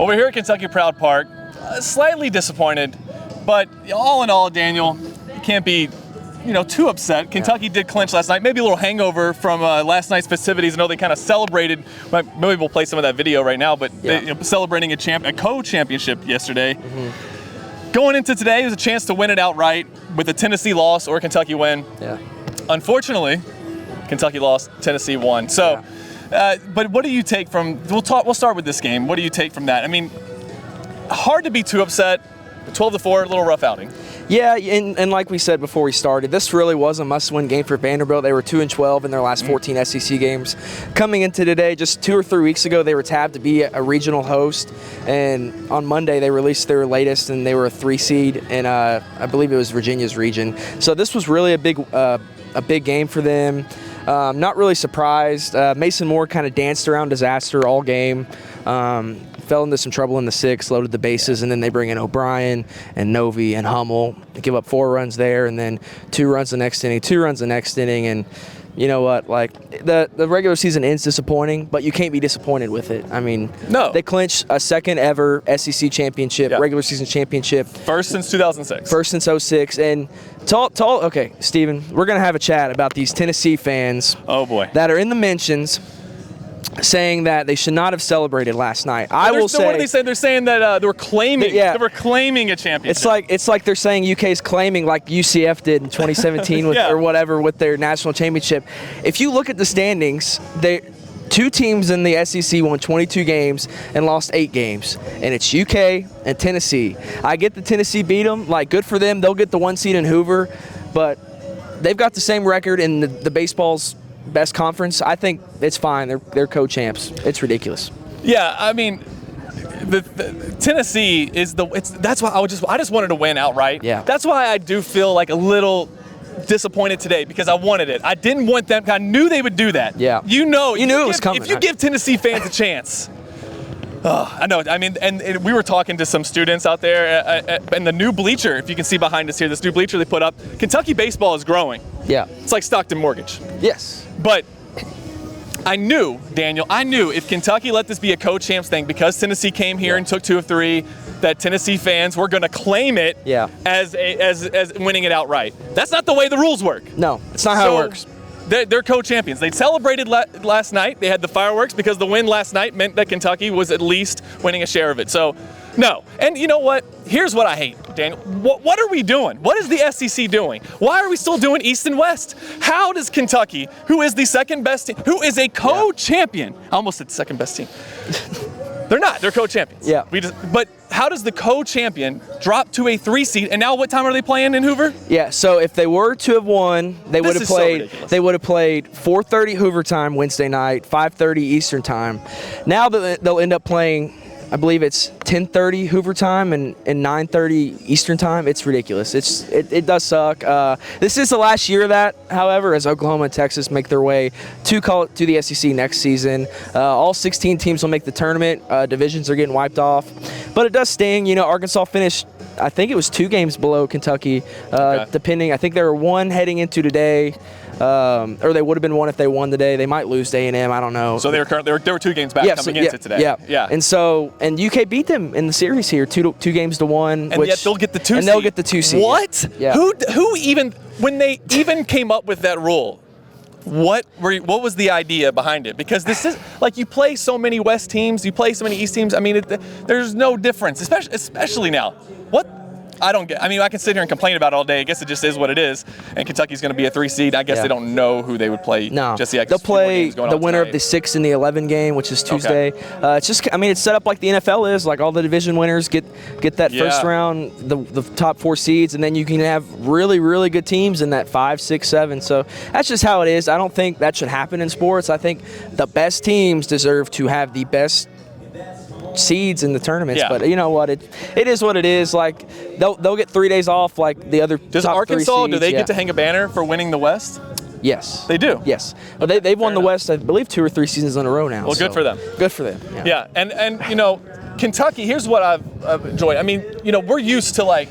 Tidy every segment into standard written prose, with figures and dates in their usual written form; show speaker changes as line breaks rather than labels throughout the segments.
Well, we're here at Kentucky Proud Park, slightly disappointed, but all in all, Daniel, you can't be, too upset. Kentucky did clinch last night. Maybe a little hangover from last night's festivities. I know they kind of celebrated. Maybe we'll play some of that video right now, but they, celebrating a co-championship yesterday. Mm-hmm. Going into today was a chance to win it outright with a Tennessee loss or a Kentucky win. Yeah. Unfortunately, Kentucky lost, Tennessee won. So. Yeah. But what do you take from? We'll start with this game. What do you take from that? I mean, hard to be too upset. 12-4, a little rough outing.
Yeah, and like we said before we started, this really was a must-win game for Vanderbilt. They were 2-12 in their last 14 SEC games. Coming into today, just 2 or 3 weeks ago, they were tabbed to be a regional host, and on Monday they released their latest, and they were a 3 seed, and I believe it was Virginia's region. So this was really a big game for them. Not really surprised. Mason Moore kind of danced around disaster all game. Fell into some trouble in the 6th, loaded the bases, and then they bring in O'Brien and Novi and Hummel. Give up 4 runs there, and then 2 runs the next inning, 2 runs the next inning, and you know what? Like the regular season ends disappointing, but you can't be disappointed with it. I mean,
no.
They clinched a second ever SEC championship, regular season championship.
First since 2006.
First since 2006, and okay, Steven, we're gonna have a chat about these Tennessee fans.
Oh boy.
That are in the mentions, saying that they should not have celebrated last night. I will say.
What are they saying? They're saying that they were claiming. They were claiming a championship.
It's like they're saying UK's claiming like UCF did in 2017 or whatever with their national championship. If you look at the standings, 2 teams in the SEC won 22 games and lost 8 games, and it's UK and Tennessee. I get the Tennessee beat them. Like, good for them. They'll get the 1 seed in Hoover, but they've got the same record in the baseball's best conference. I think it's fine. They're co-champs. It's ridiculous.
Yeah, I mean, the Tennessee is that's why I just wanted to win outright.
Yeah.
That's why I do feel like a little disappointed today, because I wanted it. I didn't want them. I knew they would do that.
Yeah.
You knew
it was coming.
If you give Tennessee fans a chance. I know. I mean, and we were talking to some students out there, and the new bleacher, if you can see behind us here, this new bleacher they put up, Kentucky baseball is growing.
Yeah.
It's like Stockton Mortgage.
Yes.
But I knew, Daniel, if Kentucky let this be a co-champs thing, because Tennessee came here and took 2 of 3, that Tennessee fans were going to claim it as winning it outright. That's not the way the rules work.
No, it's not how it works.
They're co-champions. They celebrated last night. They had the fireworks because the win last night meant that Kentucky was at least winning a share of it. So, no. And you know what? Here's what I hate, Daniel. What are we doing? What is the SEC doing? Why are we still doing East and West? How does Kentucky, who is the second best team, who is a co-champion, I almost said second best team. They're not. They're co-champions.
Yeah.
But how does the co-champion drop to a 3 seed? And now what time are they playing in Hoover?
Yeah. So if they were to have won, they would have played. They would have played 4:30 Hoover time Wednesday night, 5:30 Eastern time. Now they'll end up playing, I believe it's 10:30 Hoover time and 9:30 Eastern time. It's ridiculous. It does suck. This is the last year of that, however, as Oklahoma and Texas make their way to the SEC next season. All 16 teams will make the tournament. Divisions are getting wiped off, but it does sting. Arkansas finished, I think it was 2 games below Kentucky, depending. I think they were 1 heading into today. Or they would have been 1 if they won today. They might lose to A&M. I don't know.
So they were 2 games back coming into today.
Yeah. And UK beat them in the series here, 2 games to 1.
And yet they'll get the 2 seed.
And they'll get the 2 seed.
What?
Yeah.
Who even, when they even came up with that rule, what was the idea behind it? Because this is like, you play so many West teams, you play so many East teams. I mean, there's no difference, especially now. What? I don't get. I mean, I can sit here and complain about it all day. I guess it just is what it is. And Kentucky's going to be a 3 seed. I guess they don't know who they would play.
No,
just yet.
They'll play the winner of the 6 and the 11 game, which is Tuesday. Okay. It's just. I mean, it's set up like the NFL is. Like, all the division winners get that first round, the top 4 seeds, and then you can have really, really good teams in that 5, 6, 7. So that's just how it is. I don't think that should happen in sports. I think the best teams deserve to have the best seeds in the tournaments, but you know what, it is what it is. Like, they'll get 3 days off like the other
Does
top
Arkansas
3 seeds.
Do they get to hang a banner for winning the West?
Yes,
they do.
Yes, but they've won the West, I believe, 2 or 3 seasons in a row now.
Well, good for them.
Good for them.
Yeah, and Kentucky, here's what I've enjoyed. I mean, we're used to like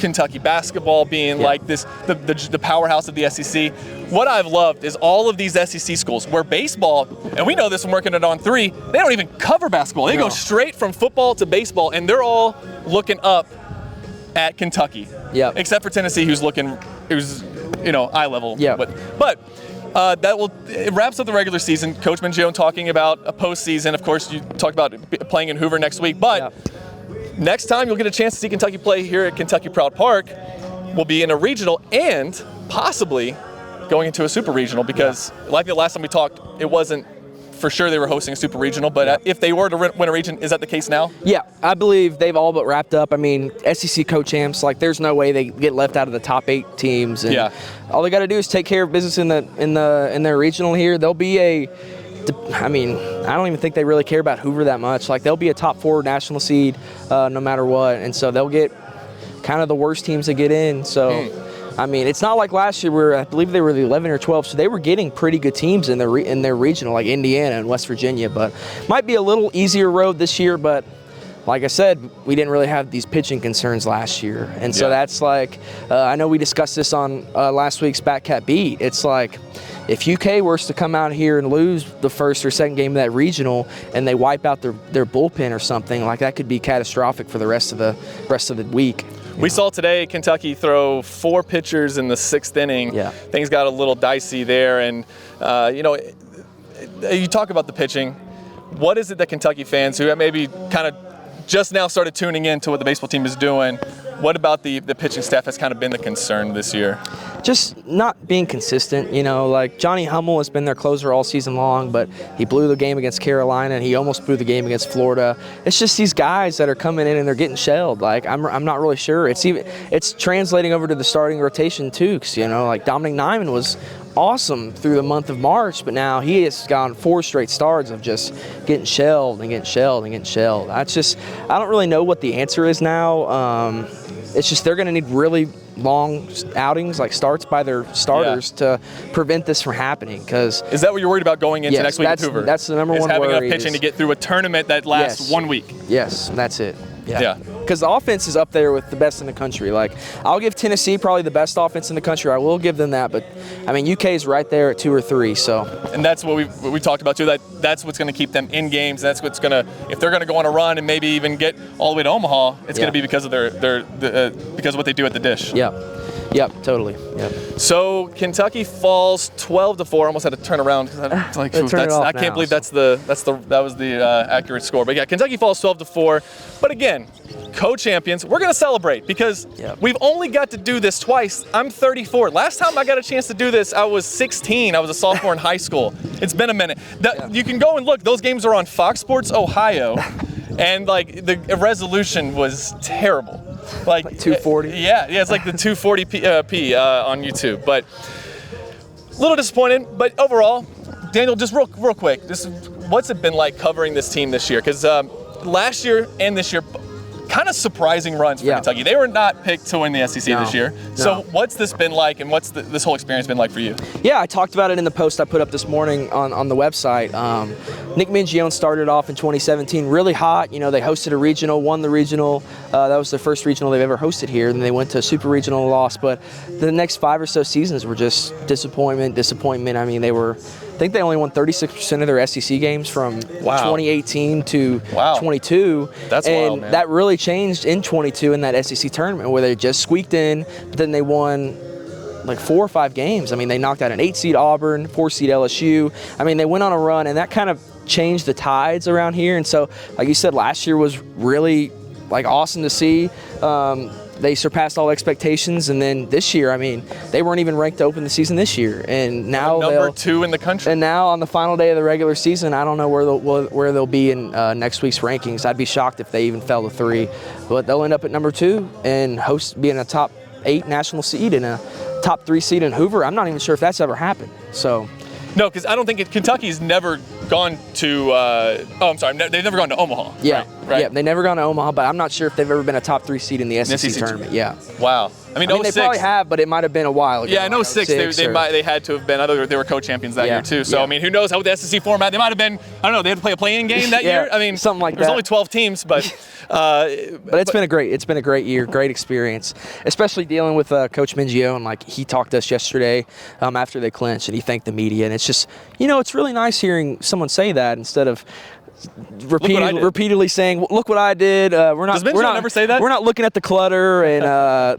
Kentucky basketball being like this, the powerhouse of the SEC. What I've loved is all of these SEC schools where baseball, and we know this from working it on 3, they don't even cover basketball. They go straight from football to baseball, and they're all looking up at Kentucky.
Yeah.
Except for Tennessee, who's eye level.
Yeah.
But it wraps up the regular season. Coach Mingione talking about a postseason. Of course, you talked about playing in Hoover next week, but next time you'll get a chance to see Kentucky play here at Kentucky Proud Park will be in a regional and possibly going into a super regional, because like the last time we talked, it wasn't for sure they were hosting a super regional, but if they were to win a region, is that the case now? Yeah,
I believe they've all but wrapped up. I mean, SEC co-champs, like there's no way they get left out of the top 8 teams. And all they got to do is take care of business in their regional here. They'll be I don't even think they really care about Hoover that much. Like they'll be a top 4 national seed no matter what, and so they'll get kind of the worst teams to get in. So. I mean, it's not like last year where I believe they were the 11 or 12, so they were getting pretty good teams in their regional, like Indiana and West Virginia. But might be a little easier road this year. But like I said, we didn't really have these pitching concerns last year, and so that's like I know we discussed this on last week's Batcat Beat. It's like if UK were to come out here and lose the first or second game of that regional, and they wipe out their bullpen or something, like that could be catastrophic for the rest of the week.
We saw today Kentucky throw 4 pitchers in the 6th inning. Things got a little dicey there, and you talk about the pitching. What is it that Kentucky fans who maybe kind of just now started tuning in to what the baseball team is doing, what about the pitching staff has kind of been the concern this year?
Just not being consistent, like Johnny Hummel has been their closer all season long, but he blew the game against Carolina and he almost blew the game against Florida. It's just these guys that are coming in and they're getting shelled. Like I'm not really sure. It's translating over to the starting rotation too, because like Dominic Nyman was awesome through the month of March, but now he has gone 4 straight starts of just getting shelled and getting shelled and getting shelled. I don't really know what the answer is now. It's just they're going to need really long outings, like starts by their starters, to prevent this from happening. Because
is that what you're worried about going into next week with Hoover?
That's the number one worry.
Having enough pitching to get through a tournament that lasts 1 week.
Yes, that's it. Because the offense is up there with the best in the country. Like, I'll give Tennessee probably the best offense in the country. I will give them that. But, I mean, UK is right there at 2 or 3. So. And
that's what we talked about, too. That's what's going to keep them in games. That's what's going to – if they're going to go on a run and maybe even get all the way to Omaha, it's going to be because of because of what they do at the dish.
Yep, totally. Yep.
So Kentucky falls 12-4. Almost had to turn around. I can't believe that was the accurate score. But yeah, Kentucky falls 12-4. But again, co-champions. We're gonna celebrate because we've only got to do this twice. I'm 34. Last time I got a chance to do this, I was 16. I was a sophomore in high school. It's been a minute. You can go and look. Those games are on Fox Sports Ohio, and like the resolution was terrible. Like
240.
Yeah, it's like the 240p on YouTube. But a little disappointed. But overall, Daniel, just real quick, what's it been like covering this team this year? Because last year and this year, kind of surprising runs for Kentucky. They were not picked to win the SEC this year. So what's this been like, and what's this whole experience been like for you? Yeah,
I talked about it in the post I put up this morning on the website. Nick Mingione started off in 2017 really hot. They hosted a regional, won the regional. That was their first regional they've ever hosted here. And they went to a super regional and lost. But the next 5 or so seasons were just disappointment. I mean, I think they only won 36% of their SEC games from 2018 to 22.
That's wild, man.
That really changed in 22 in that SEC tournament where they just squeaked in, but then they won like 4 or 5 games. I mean, they knocked out an 8-seed Auburn, 4-seed LSU. I mean, they went on a run, and that kind of changed the tides around here. And so, like you said, last year was really like awesome to see. They surpassed all expectations, and then this year, I mean, they weren't even ranked to open the season this year, and now
number 2 in the country.
And now on the final day of the regular season, I don't know where they'll be in next week's rankings. I'd be shocked if they even fell to 3, but they'll end up at number 2 and being a top 8 national seed and a top 3 seed in Hoover. I'm not even sure if that's ever happened. So.
No, because I don't think Kentucky's never gone to. They've never gone to Omaha.
Yeah,
right? right?
Yeah, they've never gone to Omaha, but I'm not sure if they've ever been a top 3 seed in the SEC tournament. Yeah.
Wow. I mean,
they probably have, but it might have been a while ago.
Yeah, in 06, they had to have been. I know they were co-champions that year too. So I mean, who knows how with the SEC format? They might have been. I don't know. They had to play a play-in game that year. I mean,
something like that.
There's only 12 teams, but
it's been a great year, great experience, especially dealing with Coach Mingione. And like he talked to us yesterday after they clinched, and he thanked the media. And it's just, it's really nice hearing someone say that instead of repeatedly saying, "Look what I did." We're not.
Does Mingione never say that?
We're not looking at the clutter, and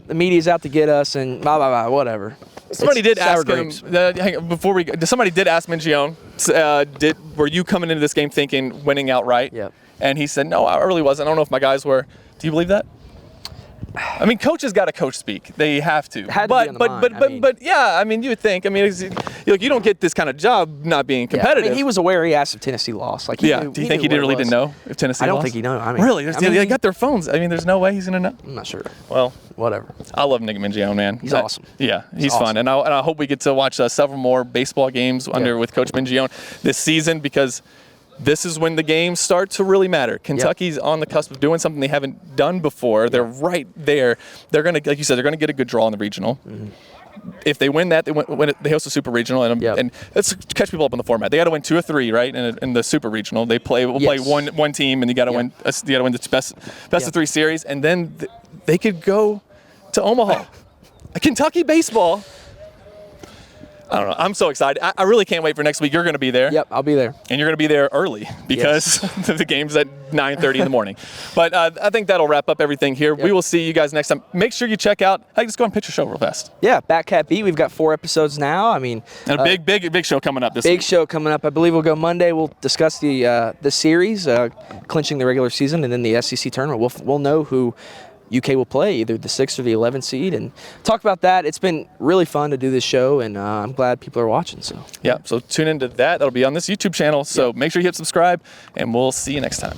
the media's out to get us, and blah blah blah, whatever.
Somebody did ask him somebody did ask Mingione, were you coming into this game thinking winning outright?
Yep.
And he said, no, I really wasn't. I don't know if my guys were. Do you believe that? I mean, coaches got to coach speak. They have to. But yeah, I mean, you would think. I mean, you don't get this kind of job not being competitive.
I mean, he was aware he asked if Tennessee lost. Like,
do you think he didn't know if Tennessee lost?
I don't think he knew. I mean,
really? They got their phones. I mean, there's no way he's gonna know.
I'm not sure.
Well,
whatever.
I love Nick Mingione, man.
He's awesome.
Yeah, he's fun, and I hope we get to watch several more baseball games with Coach Mingione this season, because this is when the games start to really matter. Kentucky's on the cusp of doing something they haven't done before. They're right there. They're going to, like you said, they're going to get a good draw in the regional. Mm-hmm. If they win that, they host a super regional. And let's catch people up on the format. They got to win 2 or 3, right? In the super regional, play one team, and you got to win. You got to win the best of 3 series, and then they could go to Omaha. Kentucky baseball. I don't know. I'm so excited. I really can't wait for next week. You're going to be there.
Yep, I'll be there.
And you're going to be there early because the game's at 9:30 in the morning. But I think that'll wrap up everything here. Yep. We will see you guys next time. Make sure you check out. Hey, just go and pitch your show real fast.
Yeah, Backcat Beat. We've got 4 episodes now. I mean,
and a big show coming up this week.
Big show coming up. I believe we'll go Monday. We'll discuss the series, clinching the regular season, and then the SEC tournament. We'll know who UK will play, either the 6th or the 11th seed, and talk about that. It's been really fun to do this show, and I'm glad people are watching. So
tune into that. That'll be on this YouTube channel. So make sure you hit subscribe, and we'll see you next time.